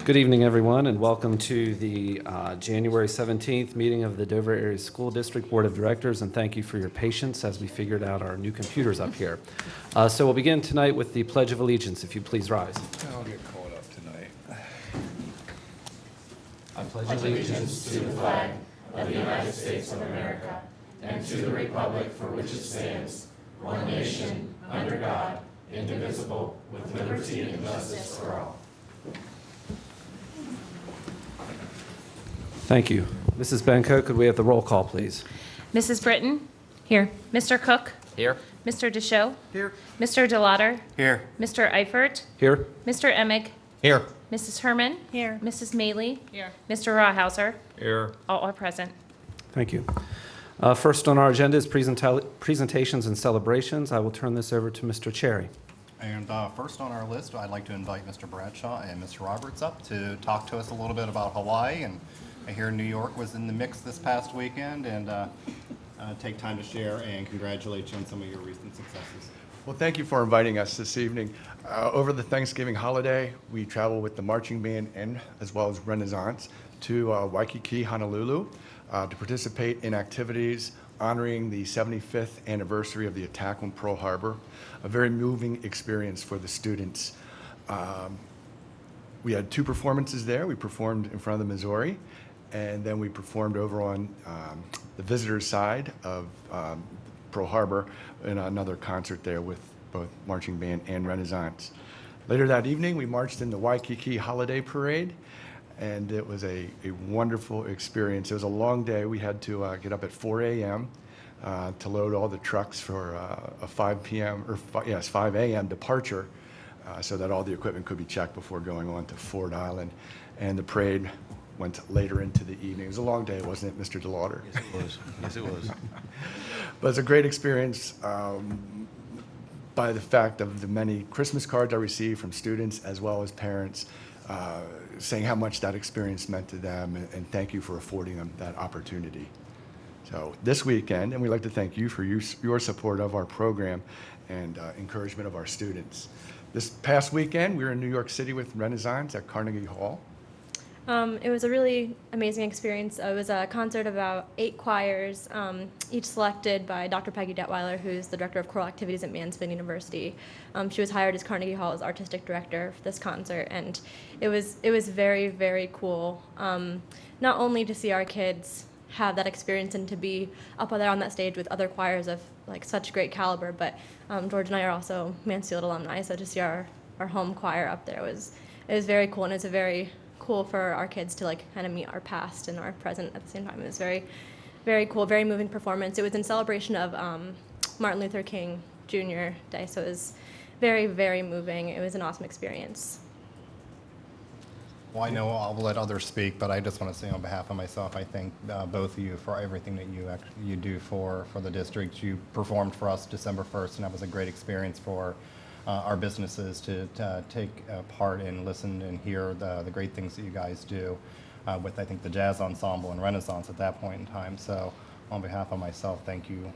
Good evening, everyone, and welcome to the January 17th meeting of the Dover Area School District Board of Directors, and thank you for your patience as we figured out our new computers up here. So we'll begin tonight with the Pledge of Allegiance, if you please rise. I'll get caught up tonight. I pledge allegiance to the flag of the United States of America and to the republic for which it stands, one nation, under God, indivisible, with liberty and justice for all. Thank you. Mrs. Benko, could we have the roll call, please? Mrs. Britton? Here. Mr. Cook? Here. Mr. Deschaux? Here. Mr. DeLauder? Here. Mr. Eifert? Here. Mr. Emig? Here. Mrs. Herman? Here. Mrs. Maley? Here. Mr. Rawhauser? Here. All are present. Thank you. First on our agenda is presentations and celebrations. I will turn this over to Mr. Cherry. And first on our list, I'd like to invite Mr. Bradshaw and Mr. Roberts up to talk to us a little bit about Hawaii. And I hear New York was in the mix this past weekend, and take time to share and congratulate you on some of your recent successes. Well, thank you for inviting us this evening. Over the Thanksgiving holiday, we traveled with the marching band and as well as Renaissance to Waikiki, Honolulu, to participate in activities honoring the 75th anniversary of the attack on Pearl Harbor, a very moving experience for the students. We had two performances there. We performed in front of the Missouri, and then we performed over on the visitors' side of Pearl Harbor in another concert there with both marching band and Renaissance. Later that evening, we marched in the Waikiki Holiday Parade, and it was a wonderful experience. It was a long day. We had to get up at 4 a.m. To load all the trucks for a 5 a.m. departure so that all the equipment could be checked before going on to Ford Island. And the parade went later into the evening. It was a long day, wasn't it, Mr. DeLauder? Yes, it was. Yes, it was. But it's a great experience by the fact of the many Christmas cards I received from students as well as parents saying how much that experience meant to them, and thank you for affording them that opportunity. So this weekend, and we'd like to thank you for your support of our program and encouragement of our students. This past weekend, we were in New York City with Renaissance at Carnegie Hall. It was a really amazing experience. It was a concert of about 8 choirs, each selected by Dr. Peggy Detweiler, who's the director of choral activities at Mansfield University. She was hired as Carnegie Hall's artistic director for this concert, and it was very, very cool. Not only to see our kids have that experience and to be up there on that stage with other choirs of like such great caliber, but George and I are also Mansfield alumni, so to see our home choir up there was very cool, and it's a very cool for our kids to like kind of meet our past and our present at the same time. It was very, very cool, very moving performance. It was in celebration of Martin Luther King Jr. Day, so it was very, very moving. It was an awesome experience. Well, I know I'll let others speak, but I just want to say on behalf of myself, I thank both of you for everything that you do for the district. You performed for us December 1st, and that was a great experience for our businesses to take part and listen and hear the great things that you guys do with, I think, the jazz ensemble and Renaissance at that point in time. So on behalf of myself, thank you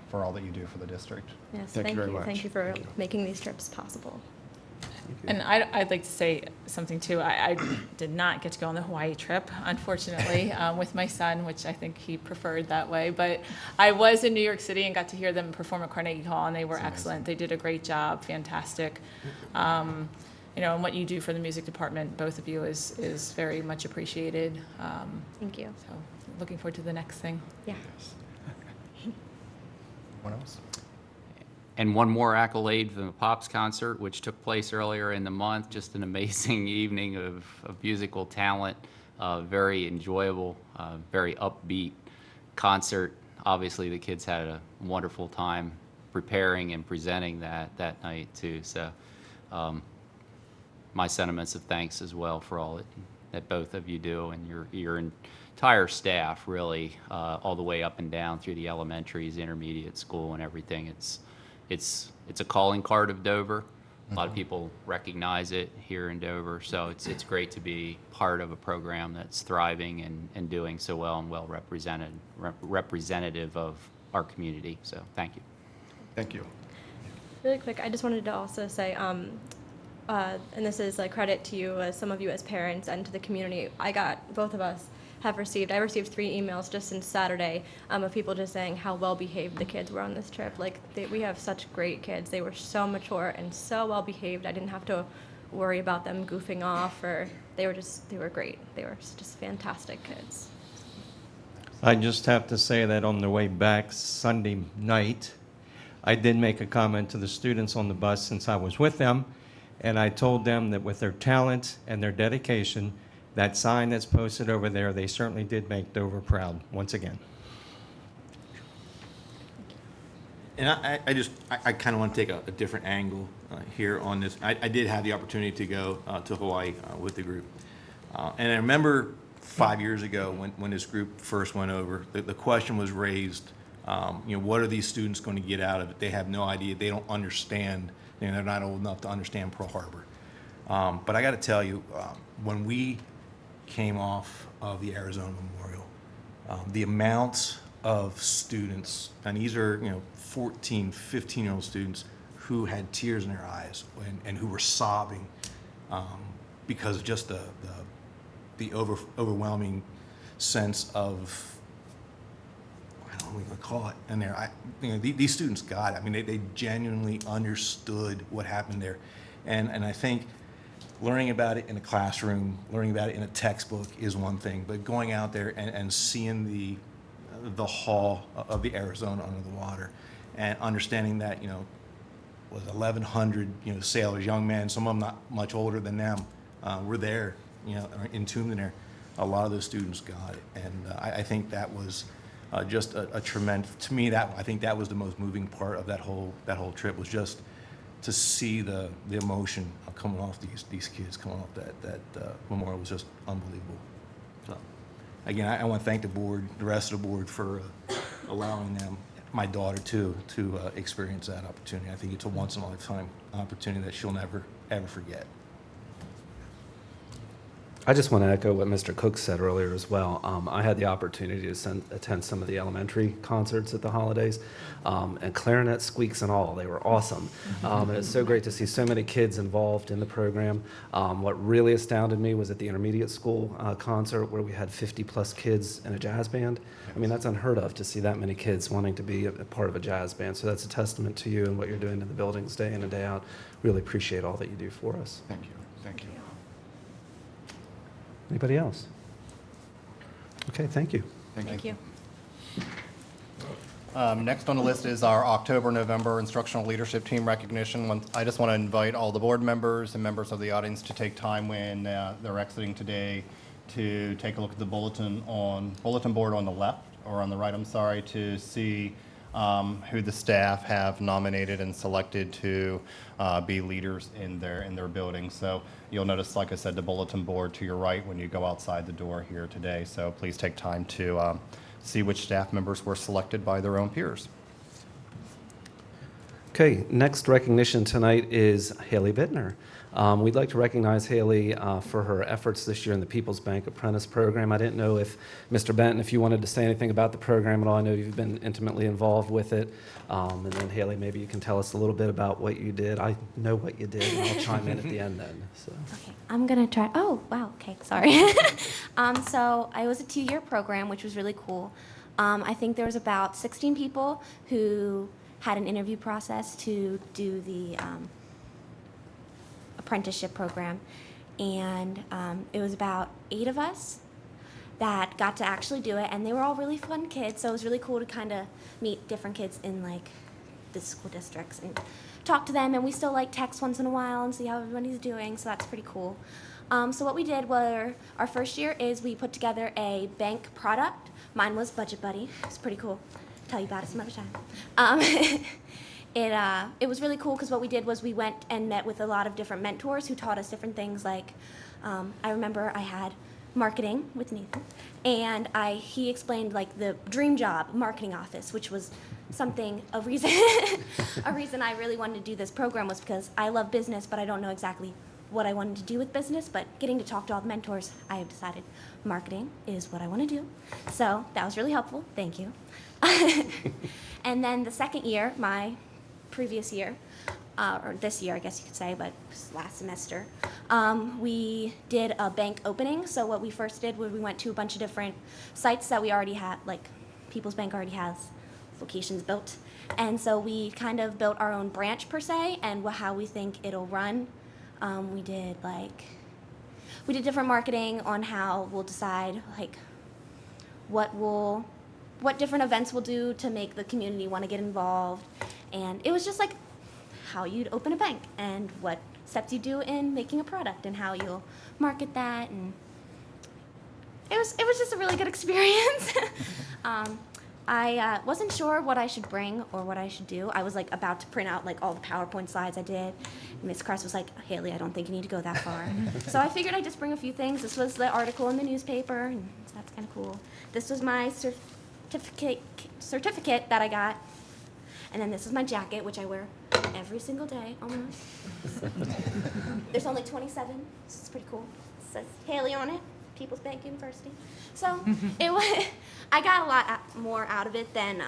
for all that you do for the district. Yes, Thank you very much. Thank you for making these trips possible. And I'd like to say something too. I did not get to go on the Hawaii trip, unfortunately, with my son, which I think he preferred that way. But I was in New York City and got to hear them perform at Carnegie Hall, and they were excellent. They did a great job, fantastic. And what you do for the music department, both of you, is very much appreciated. Thank you. So looking forward to the next thing. Yeah. What else? And one more accolade from the Pops concert, which took place earlier in the month. Just an amazing evening of musical talent, very enjoyable, very upbeat concert. Obviously, the kids had a wonderful time preparing and presenting that night too. So my sentiments of thanks as well for all that both of you do, and your entire staff, really, all the way up and down through the elementaries, intermediate school, and everything. It's a calling card of Dover. A lot of people recognize it here in Dover, so it's great to be part of a program that's thriving and doing so well and well representative of our community. So thank you. Thank you. Really quick, I just wanted to also say and this is a credit to you, some of you as parents, and to the community. Both of us I received 3 emails just since Saturday of people just saying how well behaved the kids were on this trip. Like, we have such great kids. They were so mature and so well behaved. I didn't have to worry about them goofing off, or they were great. They were just fantastic kids. I just have to say that on the way back Sunday night, I did make a comment to the students on the bus since I was with them, and I told them that with their talent and their dedication, that sign that's posted over there, they certainly did make Dover proud once again. And I kind of want to take a different angle here on this. I did have the opportunity to go to Hawaii with the group. And I remember 5 years ago when this group first went over, the question was raised, what are these students going to get out of it? They have no idea. They don't understand. They're not old enough to understand Pearl Harbor. But I got to tell you, when we came off of the Arizona Memorial, the amounts of students, and these are 14, 15-year-old students who had tears in their eyes and who were sobbing because of just the overwhelming sense of, I don't know what we're going to call it in there. These students got it. I mean, they genuinely understood what happened there. And I think learning about it in a classroom, learning about it in a textbook is one thing, but going out there and seeing the hull of the Arizona under the water and understanding that, was 1,100, sailors, young men, some of them not much older than them, were there, entombed in there. A lot of those students got it. And I think that was just a tremendous, to me, I think that was the most moving part of that whole trip, was just to see the emotion coming off these kids coming off that memorial was just unbelievable. So, again, I want to thank the board, the rest of the board, for allowing them, my daughter too, to experience that opportunity. I think it's a once in a lifetime opportunity that she'll never ever forget. I just want to echo what Mr. Cook said earlier as well. I had the opportunity to attend some of the elementary concerts at the holidays, and clarinet, squeaks, and all. They were awesome. And it's so great to see so many kids involved in the program. What really astounded me was at the intermediate school concert, where we had 50-plus kids in a jazz band. I mean, that's unheard of, to see that many kids wanting to be a part of a jazz band. So that's a testament to you and what you're doing in the buildings day in and day out. Really appreciate all that you do for us. Thank you. Thank you. Anybody else? Okay, thank you. Thank you. Next on the list is our October-November Instructional Leadership Team recognition. I just want to invite all the board members and members of the audience to take time when they're exiting today to take a look at the bulletin board on the left, or on the right, I'm sorry, to see who the staff have nominated and selected to be leaders in their building. So you'll notice, like I said, the bulletin board to your right when you go outside the door here today. So please take time to see which staff members were selected by their own peers. Okay, next recognition tonight is Haley Bittner. We'd like to recognize Haley for her efforts this year in the People's Bank Apprentice Program. I didn't know if, Mr. Benton, if you wanted to say anything about the program at all. I know you've been intimately involved with it. And then Haley, maybe you can tell us a little bit about what you did. I know what you did, and I'll chime in at the end then. So. Okay, I'm gonna try. Oh, wow. Okay, sorry. So it was a 2-year program, which was really cool. I think there was about 16 people who had an interview process to do the apprenticeship program, and it was about 8 of us that got to actually do it, and they were all really fun kids, so it was really cool to kind of meet different kids in like the school districts and talk to them, and we still like text once in a while and see how everybody's doing, so that's pretty cool. So what we did was, our first year is we put together a bank product. Mine was Budget Buddy. It's pretty cool. Tell you about it some other time. It was really cool because what we did was we went and met with a lot of different mentors who taught us different things. Like, I remember I had marketing with Nathan, and he explained like the dream job marketing office, which was a reason I really wanted to do this program was because I love business, but I don't know exactly what I wanted to do with business. But getting to talk to all the mentors, I have decided marketing is what I want to do. So that was really helpful. Thank you. And then the second year, my previous year, or this year, I guess you could say, but it was last semester, we did a bank opening. So what we first did was we went to a bunch of different sites that we already had, like People's Bank already has locations built. And so we kind of built our own branch per se and how we think it'll run. We did different marketing on how we'll decide like what different events we'll do to make the community want to get involved. And it was just like how you'd open a bank and what steps you do in making a product and how you'll market that. And it was just a really good experience. I wasn't sure what I should bring or what I should do. I was like about to print out like all the PowerPoint slides I did. Miss Kress was like, Haley, I don't think you need to go that far. So I figured I'd just bring a few things. This was the article in the newspaper, and so that's kind of cool. This was my certificate that I got. And then this is my jacket, which I wear every single day, almost. There's only 27, so it's pretty cool. It says Haley on it, People's Bank University. So I got a lot more out of it than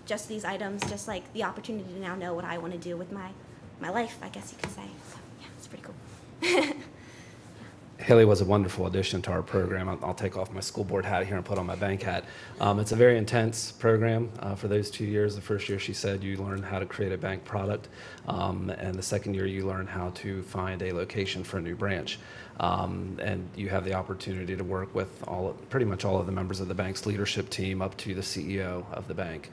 just these items, just like the opportunity to now know what I want to do with my life, I guess you could say. So yeah, it's pretty cool. Haley was a wonderful addition to our program. I'll take off my school board hat here and put on my bank hat. It's a very intense program for those 2 years. The first year, she said, you learn how to create a bank product, and the second year, you learn how to find a location for a new branch. And you have the opportunity to work with pretty much all of the members of the bank's leadership team up to the CEO of the bank.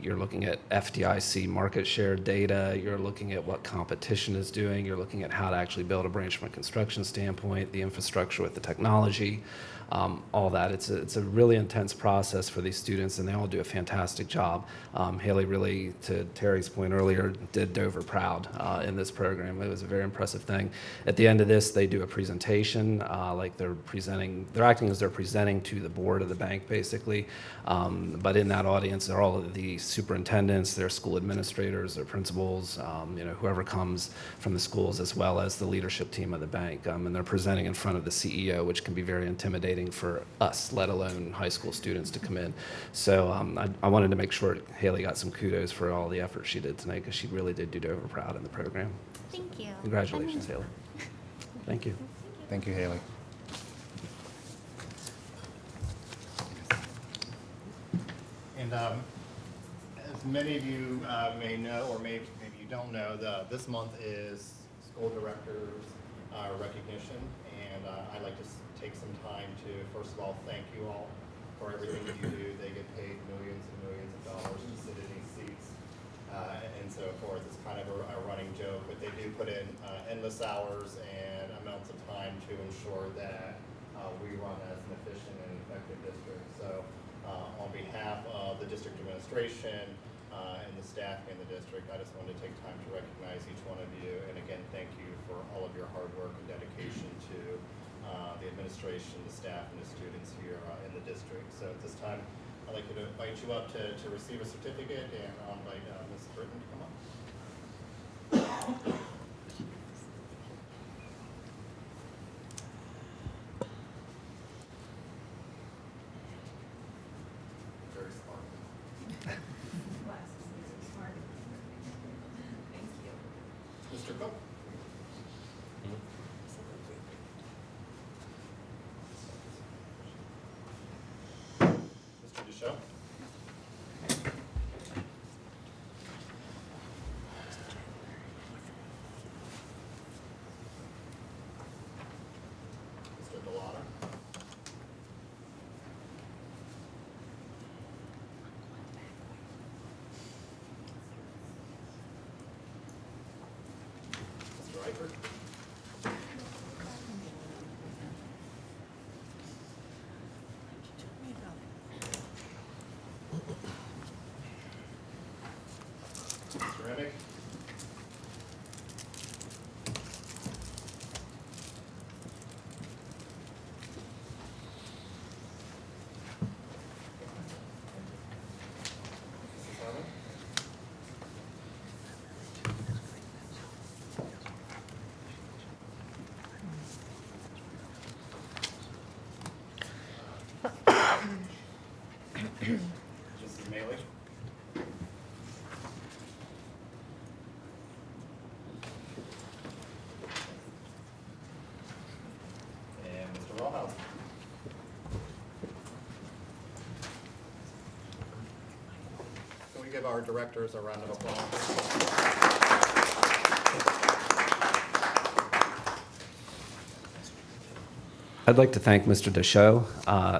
You're looking at FDIC market share data. You're looking at what competition is doing. You're looking at how to actually build a branch from a construction standpoint, the infrastructure with the technology, all that. It's a really intense process for these students, and they all do a fantastic job. Haley really, to Terry's point earlier, did Dover proud in this program. It was a very impressive thing. At the end of this, they do a presentation, like they're acting as they're presenting to the board of the bank, basically. But in that audience, they're all of the superintendents, their school administrators, their principals, whoever comes from the schools, as well as the leadership team of the bank. And they're presenting in front of the CEO, which can be very intimidating for us, let alone high school students to come in. So I wanted to make sure Haley got some kudos for all the effort she did tonight, because she really did do Dover proud in the program. Thank you. Congratulations, Haley. Thank you. Thank you, Haley. And as many of you may know, or maybe you don't know, this month is School Directors Recognition, and I'd like to take some time to, first of all, thank you all for everything that you do. They get paid millions and millions of dollars to sit in these seats and so forth. It's kind of a running joke, but they do put in endless hours and amounts of time to ensure that we run as an efficient and effective district. So on behalf of the district administration and the staff in the district, I just wanted to take time to recognize each one of you. And again, thank you for all of your hard work and dedication to the administration, the staff, and the students here in the district. So at this time, I'd like to invite you up to receive a certificate, and I'll invite Ms. Britton to come up. Very smart. Mr. Cook. Mr. Deschamps. Mr. Delauder. Mr. Eifert. Mr. Remick. Mrs. Harmon. Mrs. Maley. we give our directors a round of applause? I'd like to thank Mr. Deschaux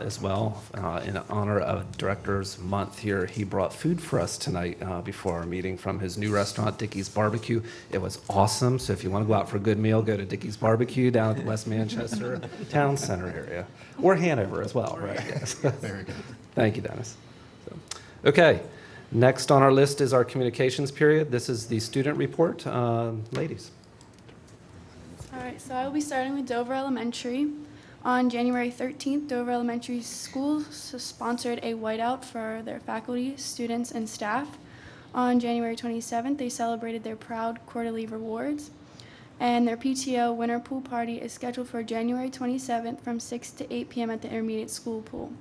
as well. In honor of Directors Month here, he brought food for us tonight before our meeting from his new restaurant, Dickey's Barbecue. It was awesome, so if you want to go out for a good meal, go to Dickey's Barbecue down at the West Manchester Town Center area, or Hanover as well, right? Yes. Very good. Thank you, Dennis. So, okay, next on our list is our communications period. This is the student report. Ladies. All right, so I will be starting with Dover Elementary. On January 13th, Dover Elementary School sponsored a whiteout for their faculty, students, and staff. On January 27th, they celebrated their proud quarterly rewards. And their PTO winter pool party is scheduled for January 27th from 6 to 8 p.m. at the intermediate school pool.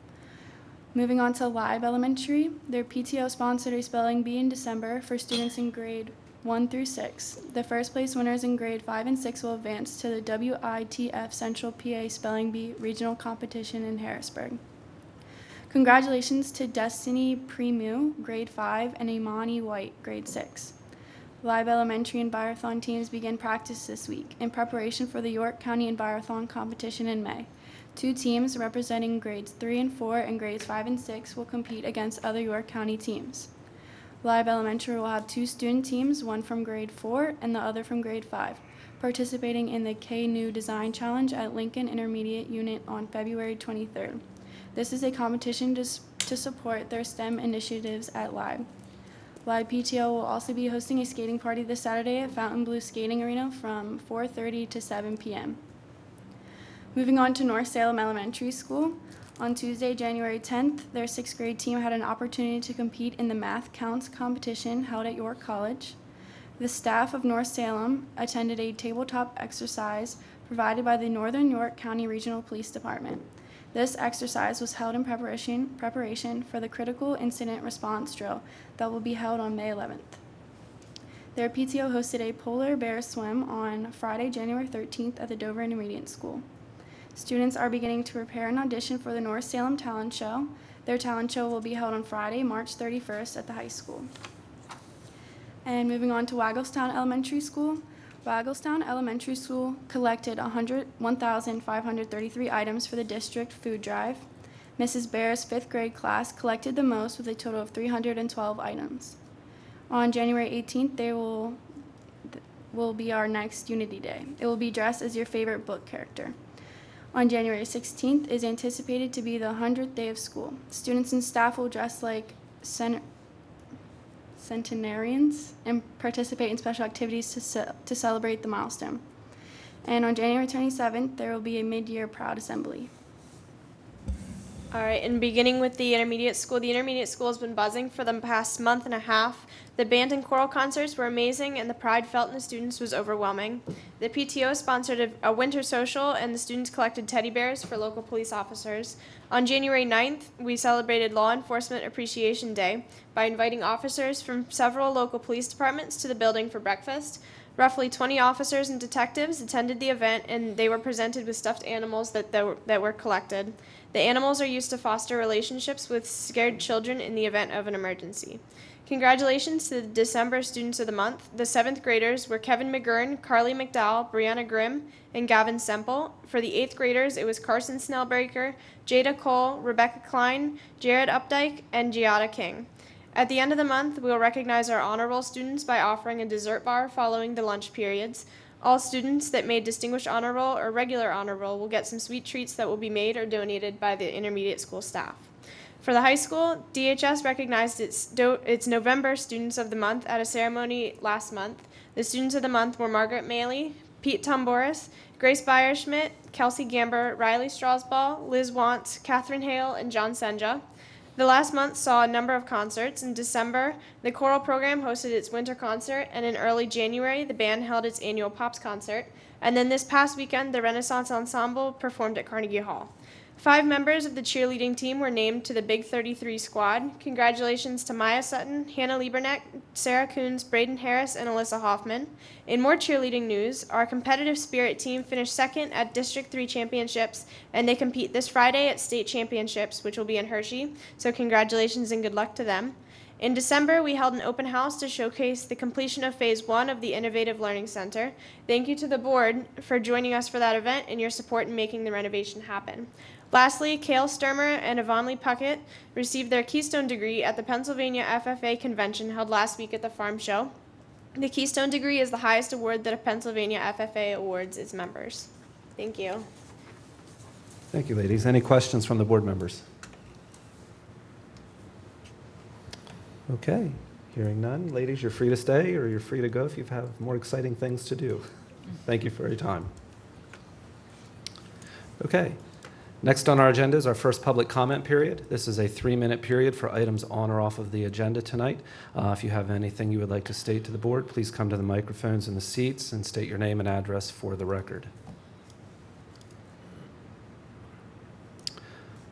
Moving on to Live Elementary, their PTO sponsored a spelling bee in December for students in grade 1 through 6. The first place winners in grade 5 and 6 will advance to the WITF Central PA Spelling Bee Regional Competition in Harrisburg. Congratulations to Destiny Premu, grade 5, and Imani White, grade 6. Live Elementary and Envirothon teams begin practice this week in preparation for the York County Envirothon competition in May. 2 teams representing grades 3 and 4 and grades 5 and 6 will compete against other York County teams. Live Elementary will have 2 student teams, one from grade 4 and the other from grade 5, participating in the K-New Design Challenge at Lincoln Intermediate Unit on February 23rd. This is a competition to support their STEM initiatives at Live. Live PTO will also be hosting a skating party this Saturday at Fountain Blue Skating Arena from 4:30 to 7 p.m. Moving on to North Salem Elementary School. On Tuesday, January 10th, their 6th grade team had an opportunity to compete in the Math Counts competition held at York College. The staff of North Salem attended a tabletop exercise provided by the Northern York County Regional Police Department. This exercise was held in preparation for the critical incident response drill that will be held on May 11th. Their PTO hosted a polar bear swim on Friday, January 13th at the Dover Intermediate School. Students are beginning to prepare an audition for the North Salem Talent Show. Their talent show will be held on Friday, March 31st at the high school. And moving on to Wagglestown Elementary School. Wagglestown Elementary School collected 1,533 items for the district food drive. Mrs. Bear's 5th grade class collected the most with a total of 312 items. On January 18th, there will be our next Unity Day. It will be dressed as your favorite book character. On January 16th is anticipated to be the 100th day of school. Students and staff will dress like centenarians and participate in special activities to celebrate the milestone. And on January 27th, there will be a mid-year Proud Assembly. All right, and beginning with the intermediate school has been buzzing for the past month and a half. The band and choral concerts were amazing, and the pride felt in the students was overwhelming. The PTO sponsored a winter social, and the students collected teddy bears for local police officers. On January 9th, we celebrated Law Enforcement Appreciation Day by inviting officers from several local police departments to the building for breakfast. Roughly 20 officers and detectives attended the event, and they were presented with stuffed animals that were collected. The animals are used to foster relationships with scared children in the event of an emergency. Congratulations to the December Students of the Month. The 7th graders were Kevin McGurn, Carly McDowell, Brianna Grimm, and Gavin Semple. For the 8th graders, it was Carson Snellbreaker, Jada Cole, Rebecca Klein, Jared Updike, and Giada King. At the end of the month, we will recognize our honor roll students by offering a dessert bar following the lunch periods. All students that made Distinguished Honor Roll or regular honor roll will get some sweet treats that will be made or donated by the intermediate school staff. For the high school, DHS recognized its November Students of the Month at a ceremony last month. The Students of the Month were Margaret Maley, Pete Tomboris, Grace Beyer-Schmidt, Kelsey Gamber, Riley Strasball, Liz Wantz, Catherine Hale, and John Senja. The last month saw a number of concerts. In December, the choral program hosted its winter concert, and in early January, the band held its annual Pops concert. And then this past weekend, the Renaissance Ensemble performed at Carnegie Hall. 5 members of the cheerleading team were named to the Big 33 squad. Congratulations to Maya Sutton, Hannah Lieberneck, Sarah Coons, Braden Harris, and Alyssa Hoffman. In more cheerleading news, our competitive spirit team finished 2nd at District 3 championships, and they compete this Friday at state championships, which will be in Hershey. So congratulations and good luck to them. In December, we held an open house to showcase the completion of Phase 1 of the Innovative Learning Center. Thank you to the board for joining us for that event and your support in making the renovation happen. Lastly, Kale Sturmer and Yvonne Puckett received their Keystone degree at the Pennsylvania FFA convention held last week at the Farm Show. The Keystone degree is the highest award that a Pennsylvania FFA awards its members. Thank you. Thank you, ladies. Any questions from the board members? Okay, hearing none. Ladies, you're free to stay or you're free to go if you have more exciting things to do. Thank you for your time. Okay, next on our agenda is our first public comment period. This is a 3-minute period for items on or off of the agenda tonight. If you have anything you would like to state to the board, please come to the microphones in the seats and state your name and address for the record.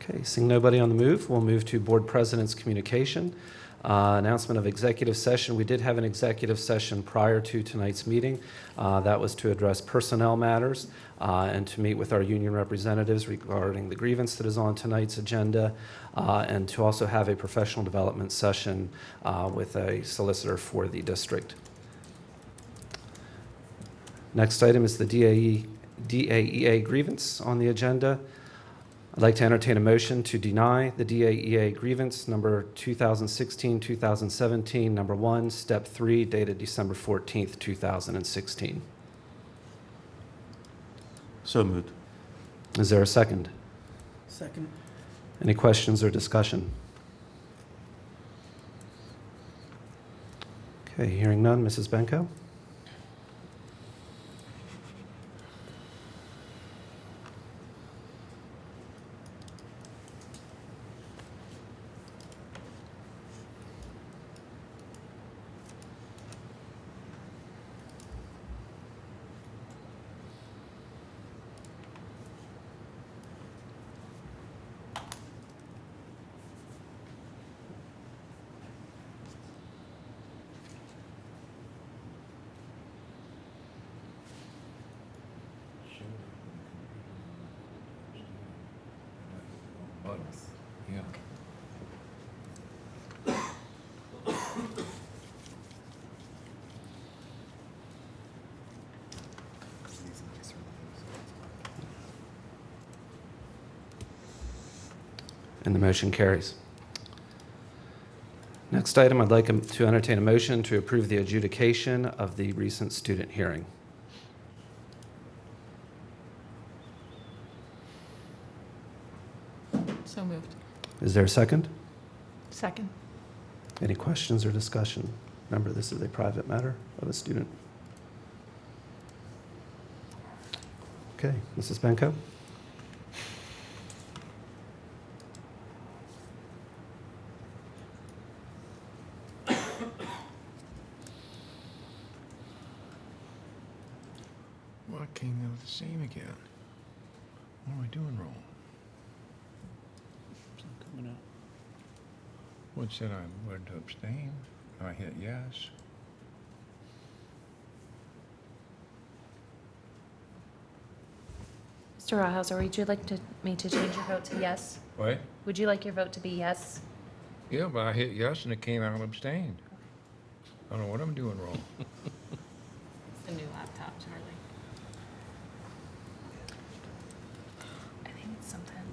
Okay, seeing nobody on the move, we'll move to board president's communication. Announcement of executive session. We did have an executive session prior to tonight's meeting. That was to address personnel matters and to meet with our union representatives regarding the grievance that is on tonight's agenda, and to also have a professional development session with a solicitor for the district. Next item is the DAEA grievance on the agenda. I'd like to entertain a motion to deny the DAEA grievance number 2016-2017, number 1, step 3, dated December 14th, 2016. So moved. Is there a second? Second. Any questions or discussion? Okay, hearing none. Mrs. Benko? Yeah. And the motion carries. Next item, I'd like to entertain a motion to approve the adjudication of the recent student hearing. So moved. Is there a second? Second. Any questions or discussion? Remember, this is a private matter of a student. Okay, Mrs. Benko? Why can't I do the same again? What am I doing wrong? What said I wanted to abstain? I hit yes. Mr. Rawhauser, would you like me to change your vote to yes? What? Would you like your vote to be yes? Yeah, but I hit yes and it came out abstained. I don't know what I'm doing wrong. The new laptop, Charlie. I think it's sometime.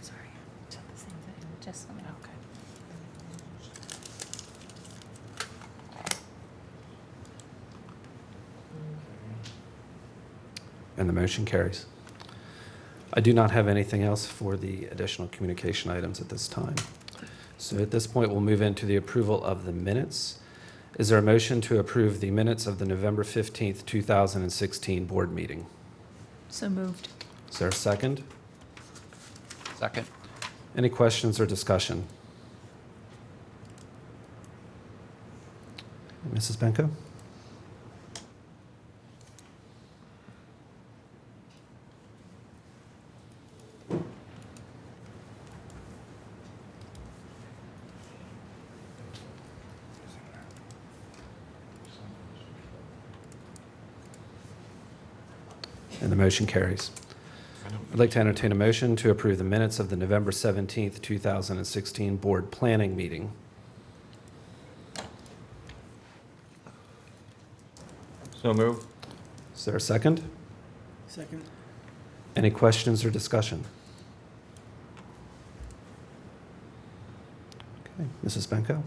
Sorry, it's the same thing. Just let me know. Okay. And the motion carries. I do not have anything else for the additional communication items at this time. So at this point, we'll move into the approval of the minutes. Is there a motion to approve the minutes of the November 15th, 2016 board meeting? So moved. Is there a second? Second. Any questions or discussion? Mrs. Benko? And the motion carries. I'd like to entertain a motion to approve the minutes of the November 17th, 2016 Board Planning Meeting. So moved. Is there a second? Second. Any questions or discussion? Okay, Mrs. Benko?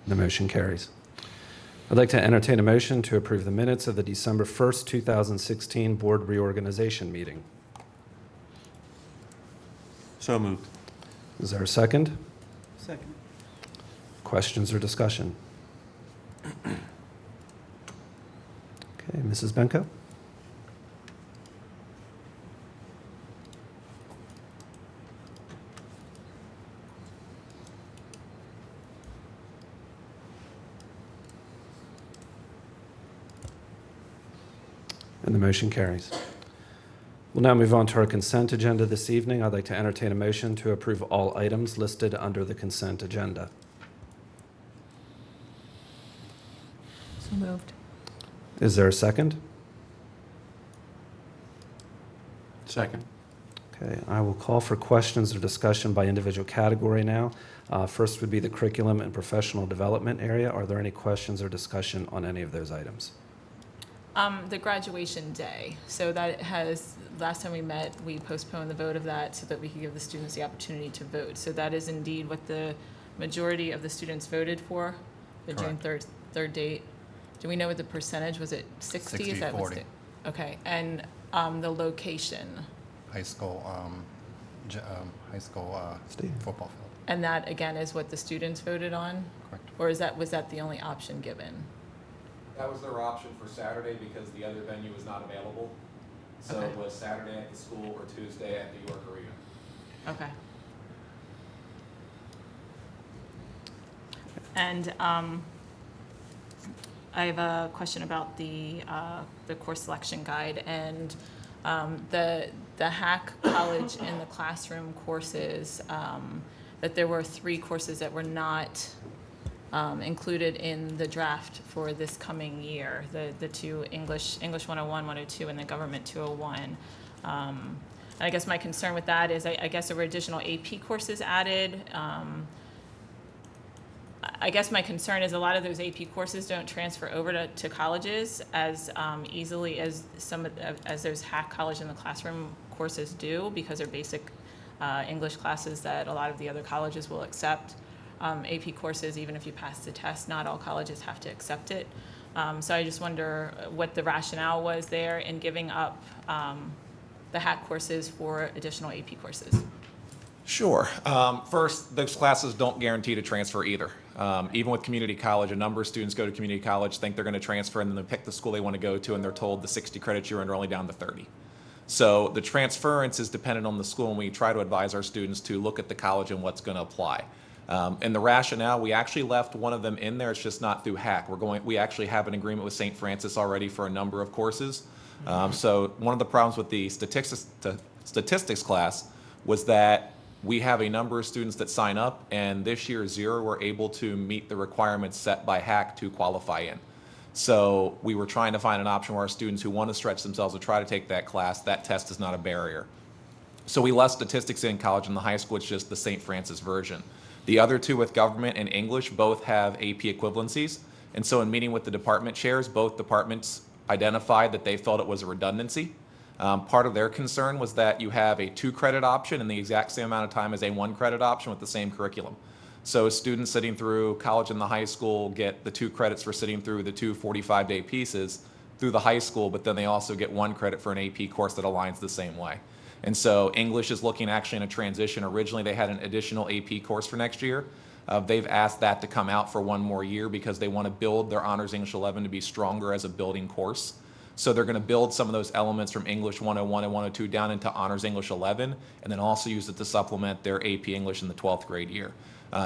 The motion carries. I'd like to entertain a motion to approve the minutes of the December 1st, 2016 Board Reorganization Meeting. So moved. Is there a second? Second. Questions or discussion? Okay, Mrs. Benko? And the motion carries. We'll now move on to our consent agenda this evening. I'd like to entertain a motion to approve all items listed under the consent agenda. So moved. Is there a second? Second. Okay, I will call for questions or discussion by individual category now. First would be the curriculum and professional development area. Are there any questions or discussion on any of those items? The graduation day, so that has, last time we met, we postponed the vote of that so that we could give the students the opportunity to vote. So that is indeed what the majority of the students voted for, the June 3rd date. Do we know what the percentage, was it 60? Is that what's 60-40. Okay, and the location, High school, Steve? football field. and that again is what the students voted on? Correct. Or was that the only option given? That was their option for Saturday because the other venue was not available. So Okay. it was Saturday at the school or Tuesday at the York Arena. Okay. And I have a question about the course selection guide and the Hack College in the Classroom courses, that there were 3 courses that were not included in the draft for this coming year, the 2 English 101, 102, and the Government 201. And I guess my concern with that is I guess there were additional AP courses added. I guess my concern is a lot of those AP courses don't transfer over to colleges as easily as as those Hack College in the Classroom courses do, because they're basic English classes that a lot of the other colleges will accept. AP courses, even if you pass the test, not all colleges have to accept it. So I just wonder what the rationale was there in giving up the Hack courses for additional AP courses. Sure. First, those classes don't guarantee to transfer either. Even with community college, a number of students go to community college, think they're going to transfer, and then they pick the school they want to go to, and they're told the 60 credits you're in are only down to 30. So the transference is dependent on the school, and we try to advise our students to look at the college and what's going to apply. And the rationale, we actually left one of them in there. It's just not through Hack. We actually have an agreement with St. Francis already for a number of courses. So one of the problems with the statistics class was that we have a number of students that sign up, and this year 0 were able to meet the requirements set by Hack to qualify in. So we were trying to find an option where our students who want to stretch themselves to try to take that class, that test is not a barrier. So we left statistics in college and the high school. It's just the St. Francis version. The other 2 with government and English both have AP equivalencies. And so in meeting with the department chairs, both departments identified that they felt it was a redundancy. Part of their concern was that you have a 2-credit option in the exact same amount of time as a 1-credit option with the same curriculum. So students sitting through college and the high school get the 2 credits for sitting through the 2 45-day pieces through the high school, but then they also get 1 credit for an AP course that aligns the same way. And so English is looking actually in a transition. Originally, they had an additional AP course for next year. They've asked that to come out for 1 more year because they want to build their Honors English 11 to be stronger as a building course. So they're going to build some of those elements from English 101 and 102 down into Honors English 11, and then also use it to supplement their AP English in the 12th grade year.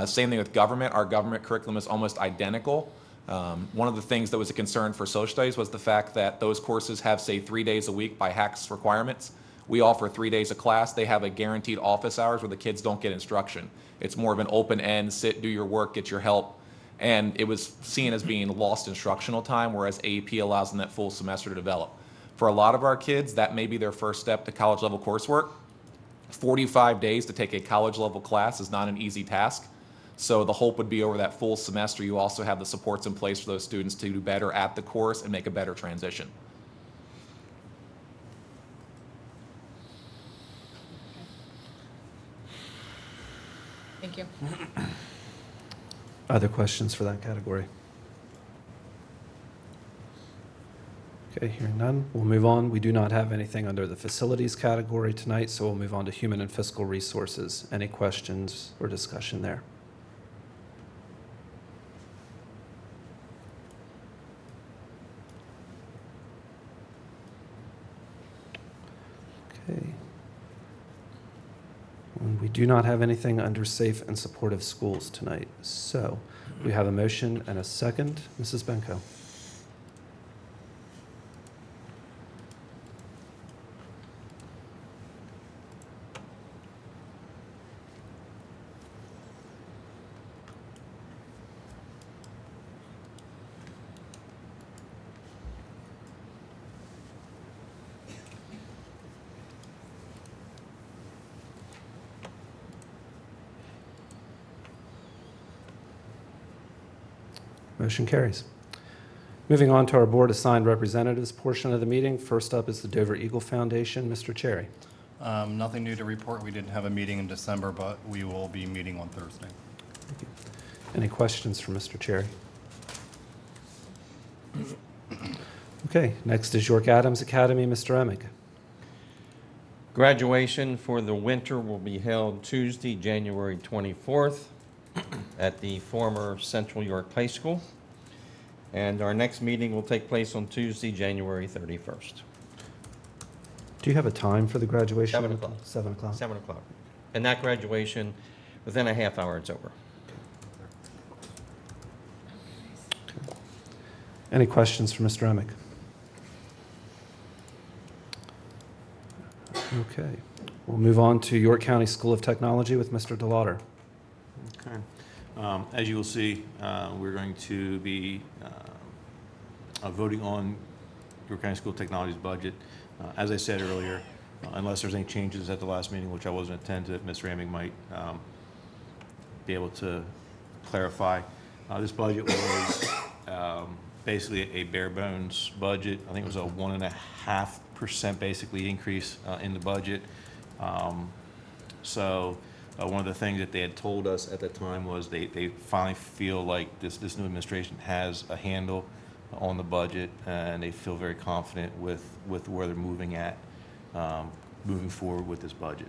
Same thing with government. Our government curriculum is almost identical. One of the things that was a concern for social studies was the fact that those courses have, say, 3 days a week by HACS requirements. We offer 3 days of class. They have a guaranteed office hours where the kids don't get instruction. It's more of an open end, sit, do your work, get your help. And it was seen as being lost instructional time, whereas AP allows them that full semester to develop. For a lot of our kids, that may be their first step to college level coursework. 45 days to take a college level class is not an easy task. So the hope would be over that full semester, you also have the supports in place for those students to do better at the course and make a better transition. Thank you. Other questions for that category? Okay, hearing none, we'll move on. We do not have anything under the facilities category tonight, so we'll move on to human and fiscal resources. Any questions or discussion there? Okay. And we do not have anything under safe and supportive schools tonight. So we have a motion and a second. Mrs. Benko. Motion carries. Moving on to our board assigned representatives portion of the meeting. First up is the Dover Eagle Foundation. Mr. Cherry. Nothing new to report. We didn't have a meeting in December, but we will be meeting on Thursday. Thank you. Any questions for Mr. Cherry? Okay, next is York Adams Academy. Mr. Emick. Graduation for the winter will be held Tuesday, January 24th at the former Central York High School. And our next meeting will take place on Tuesday, January 31st. Do you have a time for the graduation? 7 o'clock. 7 o'clock. 7 o'clock. And that graduation, within a half hour, it's over. Any questions for Mr. Emick? Okay, we'll move on to York County School of Technology with Mr. DeLauder. Okay. As you will see, we're going to be voting on York County School of Technology's budget. As I said earlier, unless there's any changes at the last meeting, which I wasn't attentive, Mr. Amick might be able to clarify. This budget was basically a bare bones budget. I think it was a 1.5% basically increase in the budget. One of the things that they had told us at the time was they finally feel like this new administration has a handle on the budget, and they feel very confident with where they're moving at, moving forward with this budget.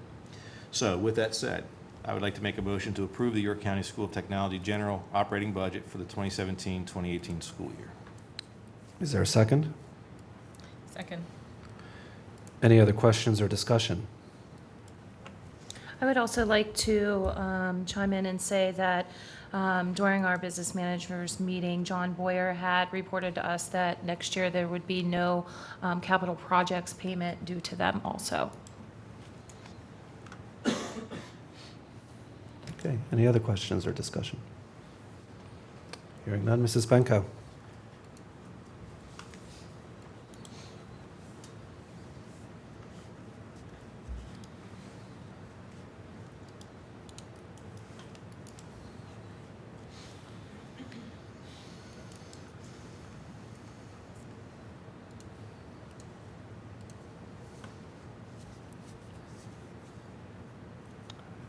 So with that said, I would like to make a motion to approve the York County School of Technology general operating budget for the 2017-2018 school year. Is there a second? Second. Any other questions or discussion? I would also like to chime in and say that during our business managers meeting, John Boyer had reported to us that next year there would be no capital projects payment due to them also. Okay, any other questions or discussion? Hearing none, Mrs. Benko.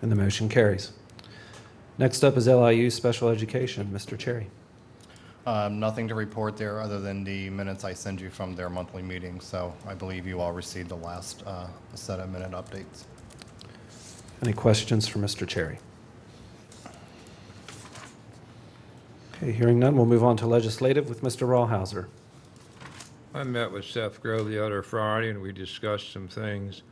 And the motion carries. Next up is LIU Special Education. Mr. Cherry. Nothing to report there other than the minutes I send you from their monthly meeting. So I believe you all received the last set of minute updates. Any questions for Mr. Cherry? Okay, hearing none, we'll move on to legislative with Mr. Rawhauser. I met with Seth Grove the other Friday, and we discussed some things.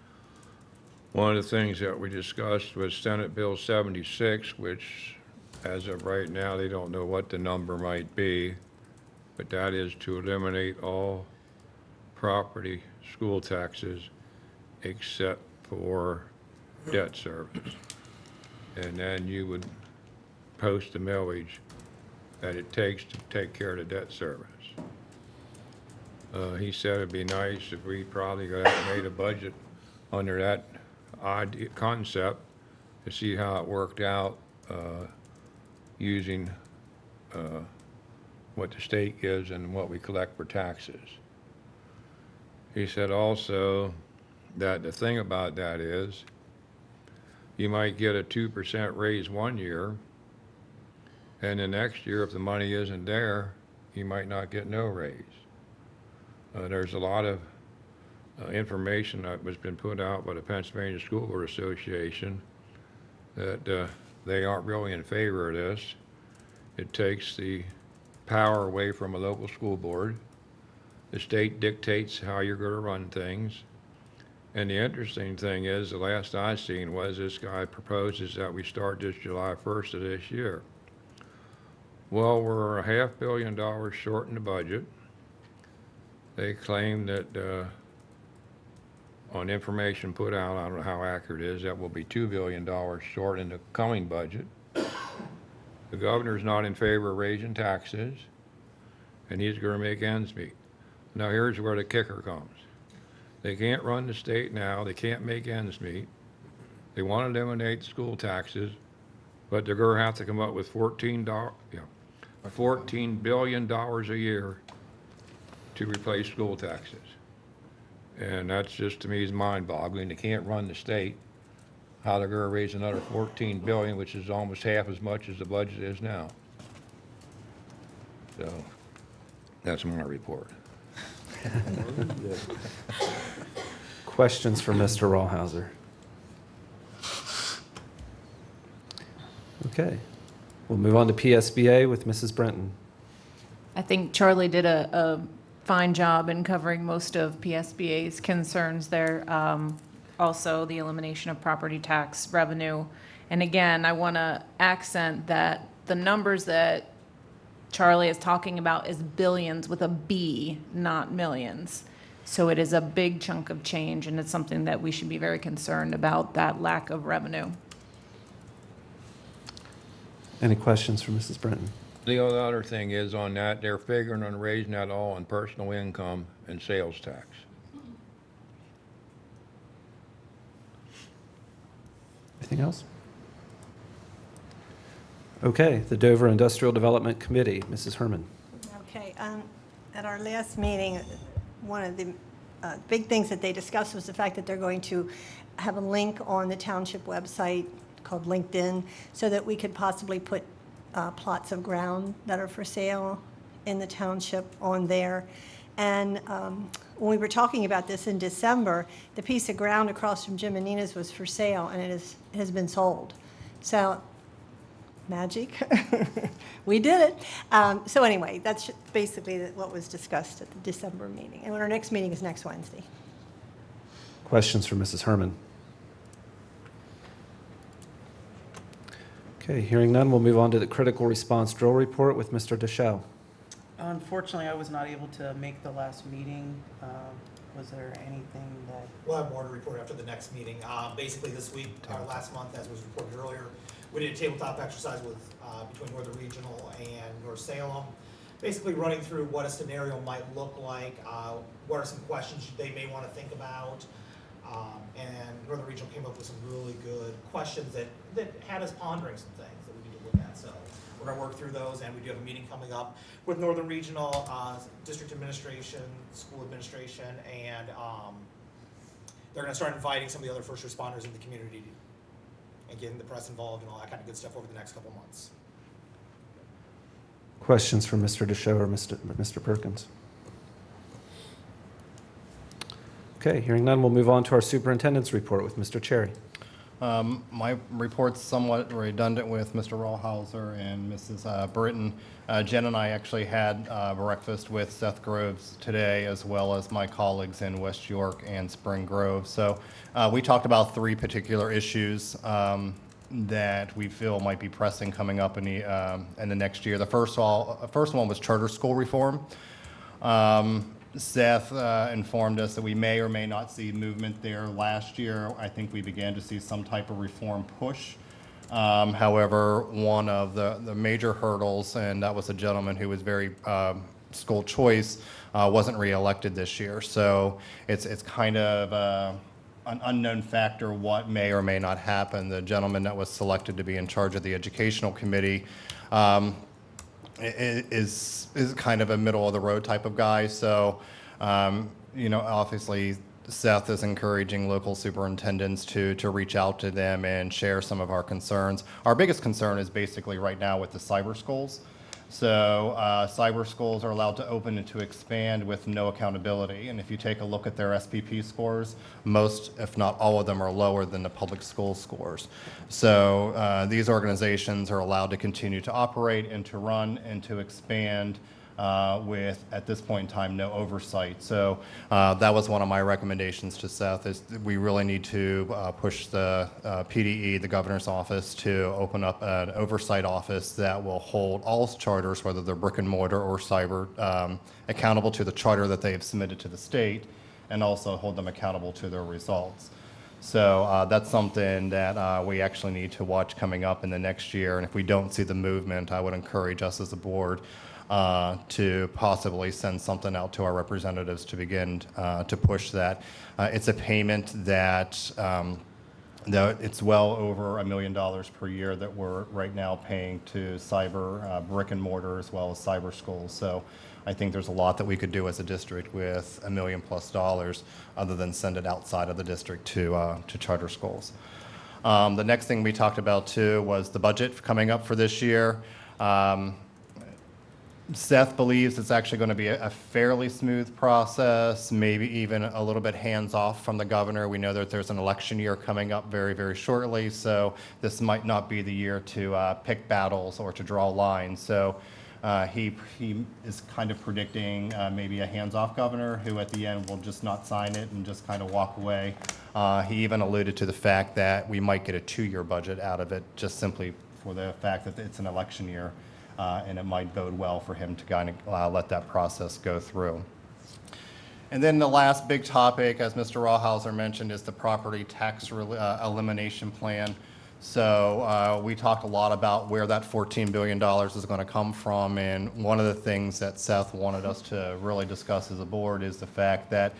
One of the things that we discussed was Senate Bill 76, which, as of right now, they don't know what the number might be, but that is to eliminate all property school taxes except for debt service. And then you would post the millage that it takes to take care of the debt service. He said it'd be nice if we probably got made a budget under that odd concept to see how it worked out using what the state gives and what we collect for taxes. He said also that the thing about that is you might get a 2% raise one year, and the next year, if the money isn't there, you might not get no raise. There's a lot of information that has been put out by the Pennsylvania School Board Association that they aren't really in favor of this. It takes the power away from a local school board. The state dictates how you're going to run things. And the interesting thing is, the last I seen was this guy proposes that we start this July 1st of this year. Well, we're $500 million short in the budget. They claim that on information put out, I don't know how accurate it is, that will be $2 billion short in the coming budget. The governor's not in favor of raising taxes, and he's going to make ends meet. Now, here's where the kicker comes. They can't run the state now. They can't make ends meet. They want to eliminate school taxes, but they're going to have to come up with $14 billion a year to replace school taxes. And that's just, to me, is mind-boggling. They can't run the state. How they're going to raise another $14 billion, which is almost half as much as the budget is now. So that's my report. Questions for Mr. Rawhauser? Okay. We'll move on to PSBA with Mrs. Brenton. I think Charlie did a fine job in covering most of PSBA's concerns there. Also, the elimination of property tax revenue. And again, I want to accent that the numbers that Charlie is talking about is billions with a B, not millions. So it is a big chunk of change, and it's something that we should be very concerned about, that lack of revenue. Any questions for Mrs. Brenton? The other thing is on that, they're figuring on raising that all on personal income and sales tax. Anything else? Okay, the Dover Industrial Development Committee, Mrs. Herman. Okay, at our last meeting, one of the big things that they discussed was the fact that they're going to have a link on the township website called LinkedIn so that we could possibly put plots of ground that are for sale in the township on there. And when we were talking about this in December, the piece of ground across from Jim and Nina's was for sale, and it has been sold. So, magic. We did it. So anyway, that's basically what was discussed at the December meeting. And our next meeting is next Wednesday. Questions for Mrs. Herman? Okay, hearing none, we'll move on to the critical response drill report with Mr. Deschel. Unfortunately, I was not able to make the last meeting. Was there anything that? We'll have more to report after the next meeting. Basically, this week, or last month, as was reported earlier, we did a tabletop exercise with between Northern Regional and North Salem, basically running through what a scenario might look like, what are some questions they may want to think about, and Northern Regional came up with some really good questions that had us pondering some things that we need to look at. So we're going to work through those, and we do have a meeting coming up with Northern Regional, District Administration, School Administration, and they're going to start inviting some of the other first responders in the community and getting the press involved and all that kind of good stuff over the next couple months. Questions for Mr. Deschel or Mr. Perkins? Okay, hearing none, we'll move on to our superintendent's report with Mr. Cherry. My report's somewhat redundant with Mr. Rawhauser and Mrs. Britton. Jen and I actually had breakfast with Seth Groves today, as well as my colleagues in West York and Spring Grove. So we talked about 3 particular issues that we feel might be pressing coming up in the next year. The first one was charter school reform. Seth informed us that we may or may not see movement there. Last year, I think we began to see some type of reform push. However, one of the major hurdles, and that was a gentleman who was very school choice, wasn't reelected this year. So it's kind of an unknown factor what may or may not happen. The gentleman that was selected to be in charge of the educational committee is kind of a middle of the road type of guy. So, obviously Seth is encouraging local superintendents to reach out to them and share some of our concerns. Our biggest concern is basically right now with the cyber schools. So cyber schools are allowed to open and to expand with no accountability. And if you take a look at their SPP scores, most, if not all of them, are lower than the public school scores. So these organizations are allowed to continue to operate and to run and to expand with, at this point in time, no oversight. So that was one of my recommendations to Seth, is we really need to push the PDE, the governor's office, to open up an oversight office that will hold all charters, whether they're brick and mortar or cyber, accountable to the charter that they have submitted to the state, and also hold them accountable to their results. So that's something that we actually need to watch coming up in the next year. And if we don't see the movement, I would encourage us as a board to possibly send something out to our representatives to begin to push that. It's a payment that it's well over $1 million per year that we're right now paying to cyber, brick and mortar, as well as cyber schools. So I think there's a lot that we could do as a district with $1 million+ other than send it outside of the district to charter schools. The next thing we talked about too was the budget coming up for this year. Seth believes it's actually going to be a fairly smooth process, maybe even a little bit hands-off from the governor. We know that there's an election year coming up very, very shortly, so this might not be the year to pick battles or to draw lines. So he is kind of predicting maybe a hands-off governor who at the end will just not sign it and just kind of walk away. He even alluded to the fact that we might get a 2-year budget out of it, just simply for the fact that it's an election year. And it might bode well for him to kind of let that process go through. And then the last big topic, as Mr. Rawhauser mentioned, is the property tax elimination plan. So we talked a lot about where that $14 billion is going to come from, and one of the things that Seth wanted us to really discuss as a board is the fact that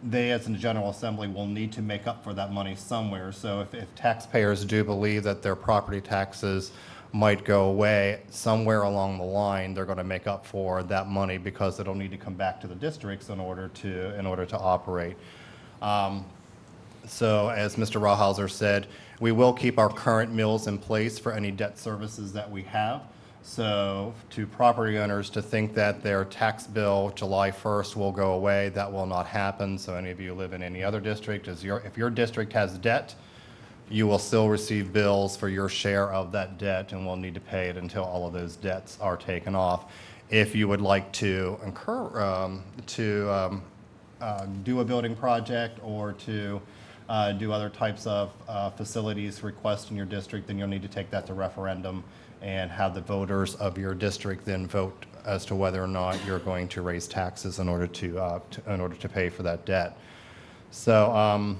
they, as in the General Assembly, will need to make up for that money somewhere. So if taxpayers do believe that their property taxes might go away, somewhere along the line they're going to make up for that money, because it'll need to come back to the districts in order to operate. So as Mr. Rawhauser said, we will keep our current mills in place for any debt services that we have. So to property owners to think that their tax bill July 1st will go away, that will not happen. So any of you live in any other district, if your district has debt, you will still receive bills for your share of that debt, and will need to pay it until all of those debts are taken off. If you would like to do a building project or to do other types of facilities requests in your district, then you'll need to take that to referendum and have the voters of your district then vote as to whether or not you're going to raise taxes in order to pay for that debt. So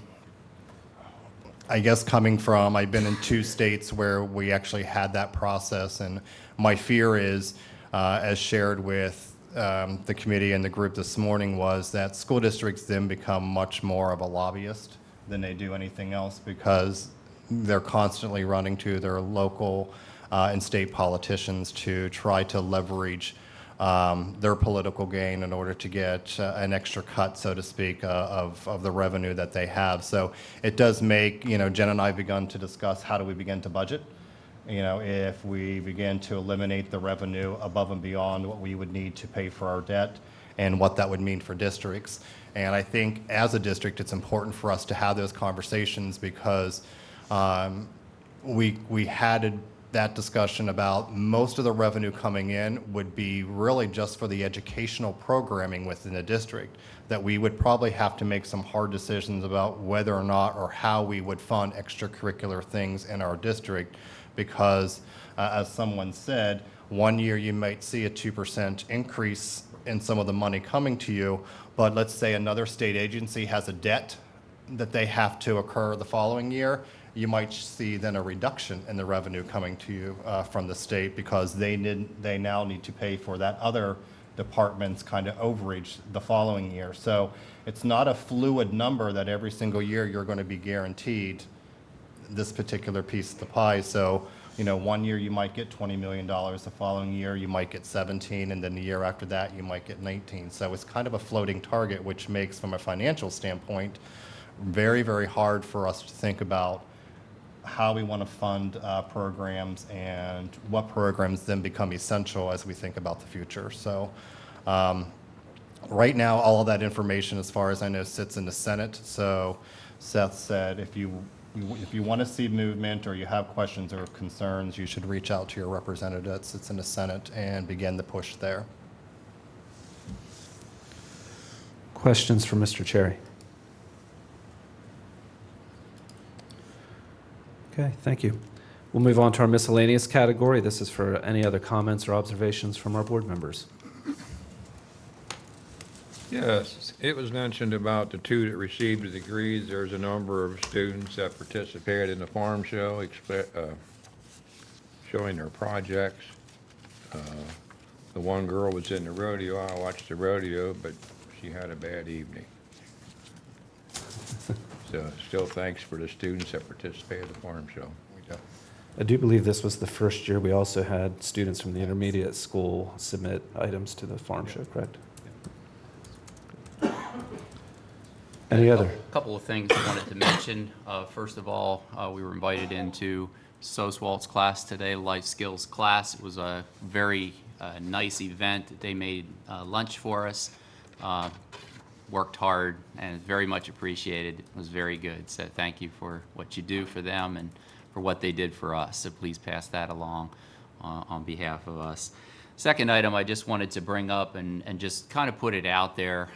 I guess I've been in 2 states where we actually had that process, and my fear is, as shared with the committee and the group this morning, was that school districts then become much more of a lobbyist than they do anything else, because they're constantly running to their local and state politicians to try to leverage their political gain in order to get an extra cut, so to speak, of the revenue that they have. So it does make, Jen and I have begun to discuss how do we begin to budget. If we begin to eliminate the revenue above and beyond what we would need to pay for our debt, and what that would mean for districts. And I think as a district, it's important for us to have those conversations because we had that discussion about most of the revenue coming in would be really just for the educational programming within the district, that we would probably have to make some hard decisions about whether or not or how we would fund extracurricular things in our district because, as someone said, one year you might see a 2% increase in some of the money coming to you, but let's say another state agency has a debt that they have to occur the following year, you might see then a reduction in the revenue coming to you from the state because they now need to pay for that other department's kind of overage the following year. So it's not a fluid number that every single year you're going to be guaranteed this particular piece of the pie. So, you know, one year you might get $20 million, the following year you might get 17, and then the year after that you might get 19. So it's kind of a floating target, which makes, from a financial standpoint, very, very hard for us to think about how we want to fund programs and what programs then become essential as we think about the future. So right now, all of that information, as far as I know, sits in the Senate. So Seth said if you want to see movement or you have questions or concerns, you should reach out to your representative that sits in the Senate and begin the push there. Questions for Mr. Cherry? Okay, thank you. We'll move on to our miscellaneous category. This is for any other comments or observations from our board members. Yes, it was mentioned about the two that received the degrees. There's a number of students that participated in the farm show, showing their projects. The one girl was in the rodeo. I watched the rodeo, but she had a bad evening. So still thanks for the students that participated in the farm show. I do believe this was the first year we also had students from the intermediate school submit items to the farm show, correct? Any other? A couple of things I wanted to mention. First of all, we were invited into Soswalt's class today, life skills class. It was a very nice event. They made lunch for us. Worked hard and very much appreciated. It was very good. So thank you for what you do for them and for what they did for us. So please pass that along on behalf of us. Second item I just wanted to bring up and just kind of put it out there.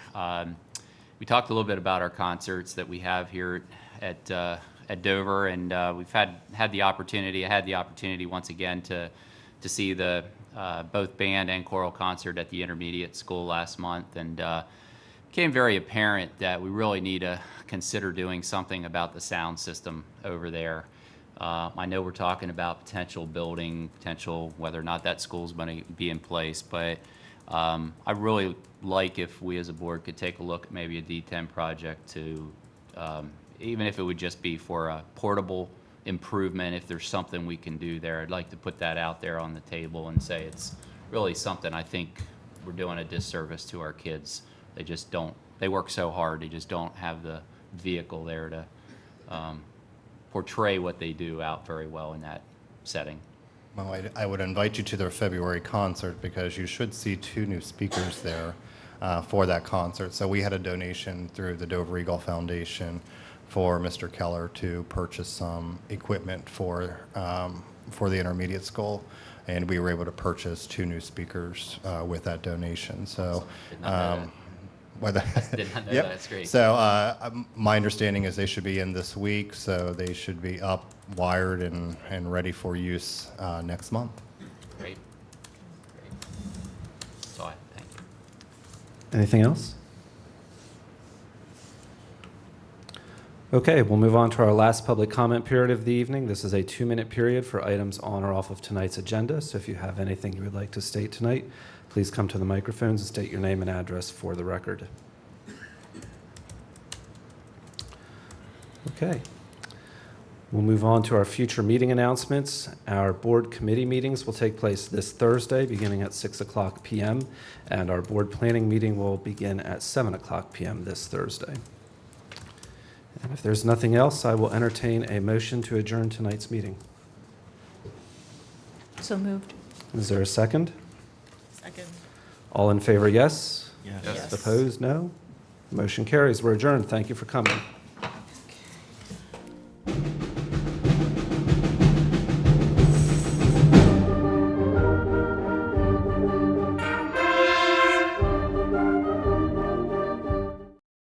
We talked a little bit about our concerts that we have here at Dover, and we've had the opportunity. I had the opportunity once again to see the both band and choral concert at the intermediate school last month, and became very apparent that we really need to consider doing something about the sound system over there. I know we're talking about potential building, potential whether or not that school's going to be in place, but I really like if we as a board could take a look at maybe a D10 project to, even if it would just be for a portable improvement, if there's something we can do there. I'd like to put that out there on the table and say it's really something I think we're doing a disservice to our kids. They just don't, they work so hard, they just don't have the vehicle there to portray what they do out very well in that setting. Well, I would invite you to their February concert because you should see 2 new speakers there for that concert. So we had a donation through the Dover Eagle Foundation for Mr. Keller to purchase some equipment for the intermediate school, and we were able to purchase 2 new speakers with that donation. So. Did not know Yep. that. That's great. So my understanding is they should be in this week, so they should be up, wired, and ready for use next month. Great. That's all I have. Thank you. Anything else? Okay, we'll move on to our last public comment period of the evening. This is a 2-minute period for items on or off of tonight's agenda. So if you have anything you would like to state tonight, please come to the microphones and state your name and address for the record. Okay. We'll move on to our future meeting announcements. Our board committee meetings will take place this Thursday beginning at 6:00 p.m. and our board planning meeting will begin at 7:00 p.m. this Thursday. And if there's nothing else, I will entertain a motion to adjourn tonight's meeting. So moved. Is there a second? Second. All in favor, yes? Yes. Opposed, no. Motion carries. We're adjourned. Thank you for coming.